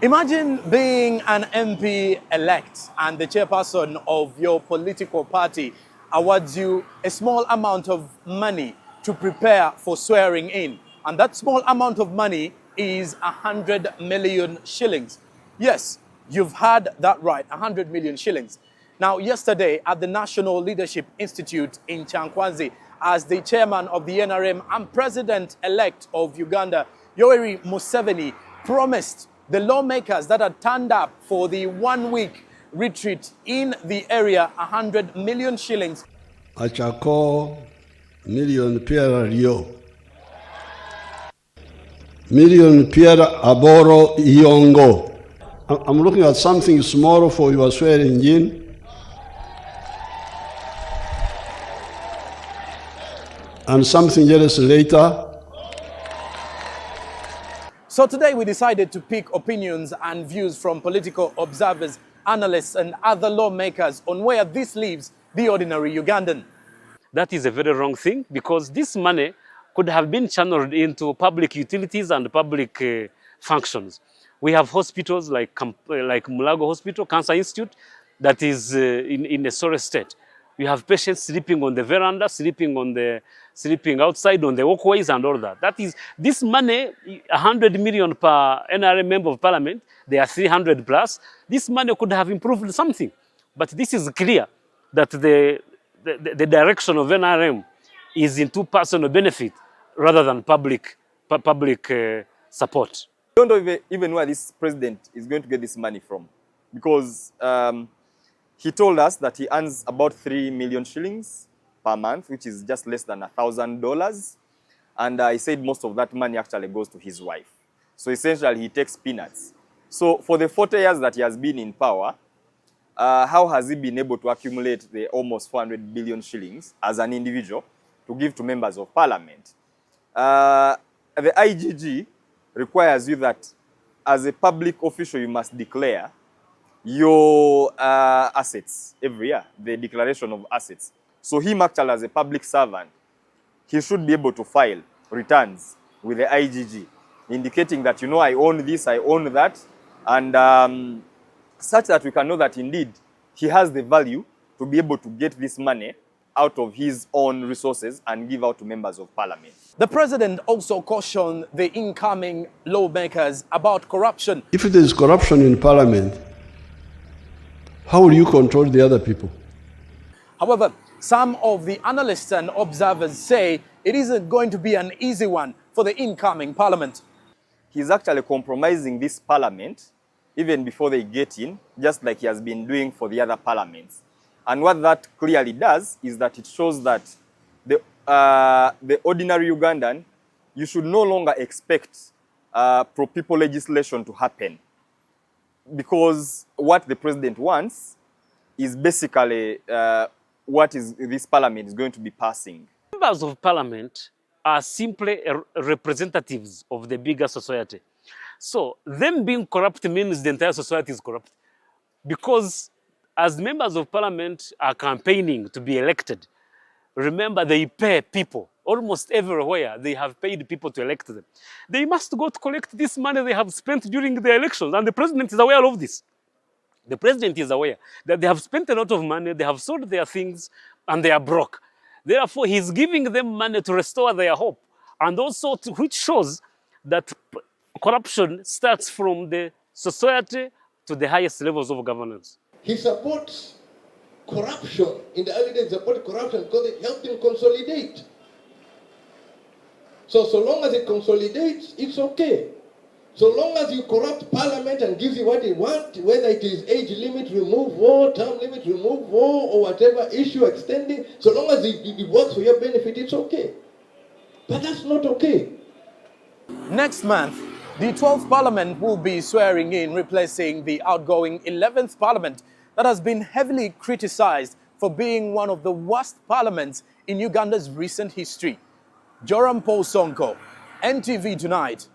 Imagine being an MP-elect and the chairperson of your political party awards you a small amount of money to prepare for swearing in. And that small amount of money is 100 million shillings. Yes, you've heard that right, 100 million shillings. Now, yesterday at the National Leadership Institute in Chankwanzi, as the chairman of the NRM and president-elect of Uganda, Yoweri Museveni, promised the lawmakers that had turned up for the one-week retreat in the area 100 million shillings. Achako million piera rio. Million piera aboro iongo. I'm looking at something small for your swearing in. And something else later. So today we decided to pick opinions and views from political observers, analysts and other lawmakers on where this leaves the ordinary Ugandan. That is a very wrong thing, because this money could have been channeled into public utilities and public functions. We have hospitals like Mulago Hospital, Cancer Institute, that is in a sorry state. We have patients sleeping on the veranda, sleeping outside on the walkways and all that. That is, this money, 100 million per NRM member of parliament, they are 300 plus. This money could have improved something. But this is clear that the direction of NRM is into personal benefit rather than public support. I don't know even where this president is going to get this money from, because he told us that he earns about 3 million shillings per month, which is just less than $1,000. And he said most of that money actually goes to his wife. So essentially he takes peanuts. So for the 40 years that he has been in power, how has he been able to accumulate the almost 400 billion shillings as an individual to give to members of parliament? The IGG requires you that as a public official, you must declare your assets every year, the declaration of assets. So him actually as a public servant, he should be able to file returns with the IGG, indicating that, you know, I own this, I own that, and such that we can know that indeed he has the value to be able to get this money out of his own resources and give out to members of parliament. The president also cautioned the incoming lawmakers about corruption. If there is corruption in parliament, how will you control the other people? However, some of the analysts and observers say it isn't going to be an easy one for the incoming parliament. He's actually compromising this parliament even before they get in, just like he has been doing for the other parliaments. And what that clearly does is that it shows that the ordinary Ugandan, you should no longer expect pro-people legislation to happen, because what the president wants is basically what this parliament is going to be passing. Members of parliament are simply representatives of the bigger society. So them being corrupt means the entire society is corrupt, because as members of parliament are campaigning to be elected, remember they pay people. Almost everywhere they have paid people to elect them. They must go to collect this money they have spent during the elections, and the president is aware of this. The president is aware that they have spent a lot of money, they have sold their things, and they are broke. Therefore, he's giving them money to restore their hope, and also which shows that corruption starts from the society to the highest levels of governance. He supports corruption. In the early days, he supported corruption because it helped him consolidate. So long as it consolidates, it's okay. So long as you corrupt parliament and gives you what you want, whether it is age limit removal, term limit removal, or whatever issue extending, so long as it works for your benefit, it's okay. But that's not okay. Next month, the 12th parliament will be swearing in, replacing the outgoing 11th parliament that has been heavily criticized for being one of the worst parliaments in Uganda's recent history. Joram Paul Sonko, NTV Tonight.